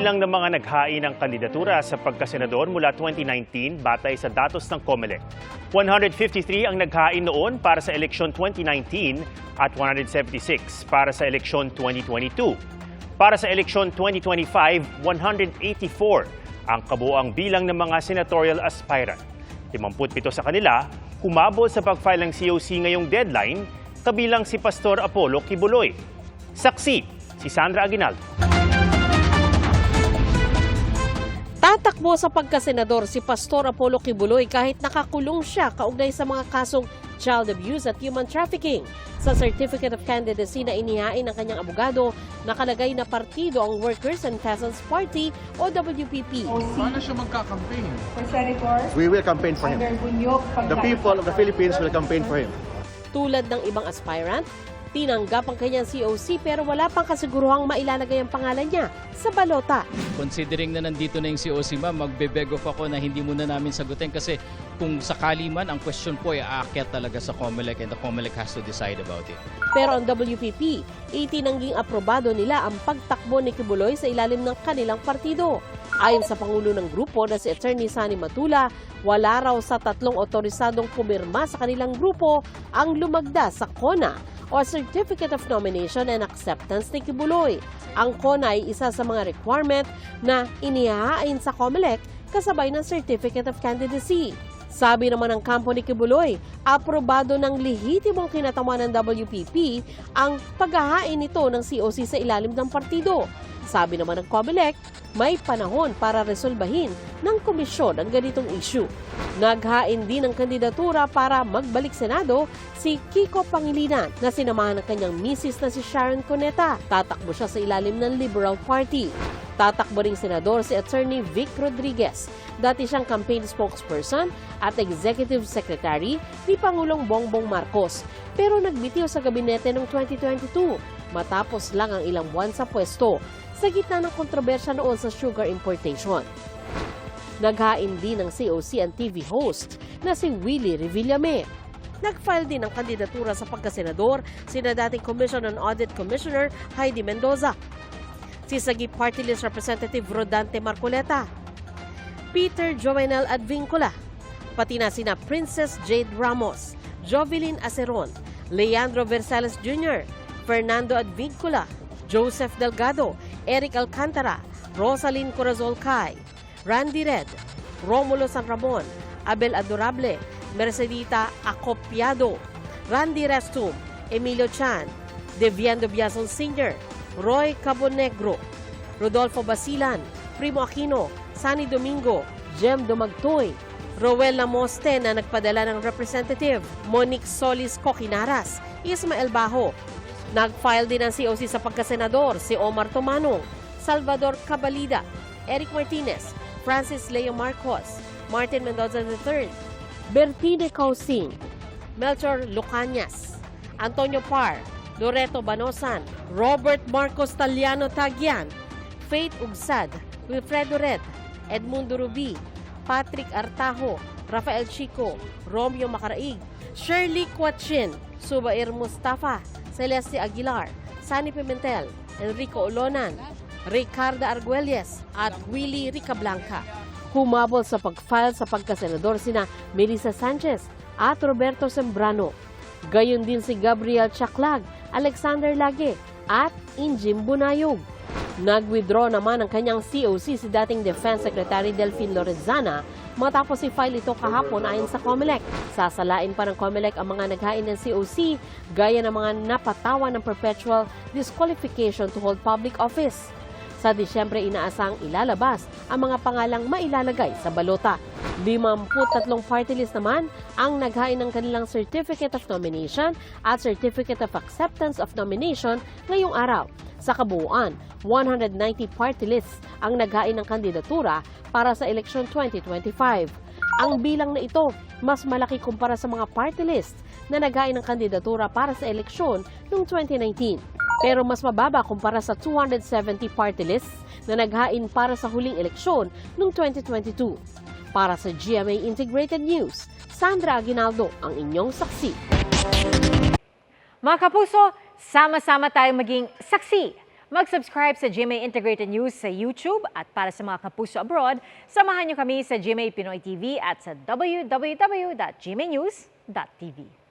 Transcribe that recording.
bilang ng mga naghain ng kandidatura sa pagkasenador mula 2019 batay sa datos ng COMELEC. 153 ang naghain noon para sa eleksyon 2019 at 176 para sa eleksyon 2022. Para sa eleksyon 2025, 184 ang kabuuang bilang ng mga senatorial aspirant. 57 sa kanila humabol sa pag-file ng COC ngayong deadline, kabilang si Pastor Apollo Kibuloy. Saksi, si Sandra Aguinaldo. Tatakbo sa pagkasenador si Pastor Apollo Kibuloy kahit nakakulong siya kaugnay sa mga kasong child abuse at human trafficking. Sa Certificate of Candidacy na inihain ng kanyang abogado, nakalagay na partido ang Workers and Peasants Party o WPP. Paano siya magkakampaign? For Senator, We will campaign for him. under Bunyog, The people of the Philippines will campaign for him. Tulad ng ibang aspirant, tinanggap ang kanyang COC pero wala pang kasiguruhang mailalagay ang pangalan niya sa balota. Considering na nandito na yung COC, ma'am, magbe-beg off ako na hindi muna namin sagutin kasi kung sakali man, ang question po ay aakyat talaga sa COMELEC and the COMELEC has to decide about it. Pero ang WPP, itinangging aprobado nila ang pagtakbo ni Kibuloy sa ilalim ng kanilang partido. Ayon sa Pangulo ng grupo na si Attorney Sani Matula, wala raw sa 3 otorisadong pumirma sa kanilang grupo ang lumagda sa CONA o Certificate of Nomination and Acceptance ni Kibuloy. Ang CONA ay isa sa mga requirement na inihahain sa COMELEC kasabay ng Certificate of Candidacy. Sabi naman ng kampo ni Kibuloy, aprobado ng lehitimong kinatama ng WPP ang paghahain nito ng COC sa ilalim ng partido. Sabi naman ng COMELEC, may panahon para resolbahin ng komisyon ang ganitong issue. Naghain din ng kandidatura para magbalik Senado si Kiko Pangilinan na sinamahan ng kanyang misis na si Sharon Cuneta. Tatakbo siya sa ilalim ng Liberal Party. Tatakbo ring senador si Attorney Vic Rodriguez. Dati siyang campaign spokesperson at executive secretary ni Pangulong Bongbong Marcos. Pero nagbitiw sa gabinete noong 2022 matapos lang ang ilang buwan sa pwesto sa gitna ng kontrobersya noon sa sugar importation. Naghain din ng COC ang TV host na si Willie Revillame. Nag-file din ng kandidatura sa pagkasenador sina dating Commission on Audit Commissioner Heidi Mendoza, si Sagip Party List Representative Rodante Marcoleta, Peter Jovenel Advincula, pati na sina Princess Jade Ramos, Jovelyn Aceron, Leandro Versales Jr., Fernando Advincula, Joseph Delgado, Eric Alcantara, Rosalyn Corazol Cay, Randy Red, Romulo San Ramon, Abel Adorable, Mercedita Acopiado, Randy Restum, Emilio Chan, Deviando Biazon Sr., Roy Cabonegro, Rodolfo Basilan, Primo Aquino, Sani Domingo, Jem Domagtoy, Roel Lamoste na nagpadala ng representative, Monique Solis Coquinaras, Ismael Bajo. Nag-file din ang COC sa pagkasenador si Omar Tomanong, Salvador Cabalida, Eric Martinez, Francis Leo Marcos, Martin Mendoza III, Bertine Causing, Melchor Lucanias, Antonio Par, Loreto Banosan, Robert Marcos Taliano Tagian, Faith Ugsad, Wilfredo Red, Edmundo Rubi, Patrick Artajo, Rafael Chico, Romeo Macaraig, Shirley Quachin, Subair Mustafa, Celeste Aguilar, Sani Pimentel, Enrico Olonan, Ricardo Arguelles at Willie Ricablanca. Humabol sa pag-file sa pagkasenador sina Melissa Sanchez at Roberto Sembrano. Gayon din si Gabriel Chaclag, Alexander Lage at Injim Bunayog. Nag-withdraw naman ang kanyang COC si dating Defense Secretary Delfin Lorenzana matapos i-file ito kahapon ayon sa COMELEC. Sasalain pa ng COMELEC ang mga naghain ng COC gaya ng mga napatawan ng perpetual disqualification to hold public office. Sa Disyembre inaasang ilalabas ang mga pangalang mailalagay sa balota. 53 party list naman ang naghain ng kanilang Certificate of Nomination at Certificate of Acceptance of Nomination ngayong araw. Sa kabuuan, 190 party lists ang naghain ng kandidatura para sa eleksyon 2025. Ang bilang na ito, mas malaki kumpara sa mga party lists na naghain ng kandidatura para sa eleksyon noong 2019. Pero mas mababa kumpara sa 270 party lists na naghain para sa huling eleksyon noong 2022. Para sa GMA Integrated News, Sandra Aguinaldo ang inyong saksi. Mga kapuso, sama-sama tayong maging saksi. Mag-subscribe sa GMA Integrated News sa YouTube at para sa mga kapuso abroad, samahan niyo kami sa GMA Pinoy TV at sa www.gmanews.tv.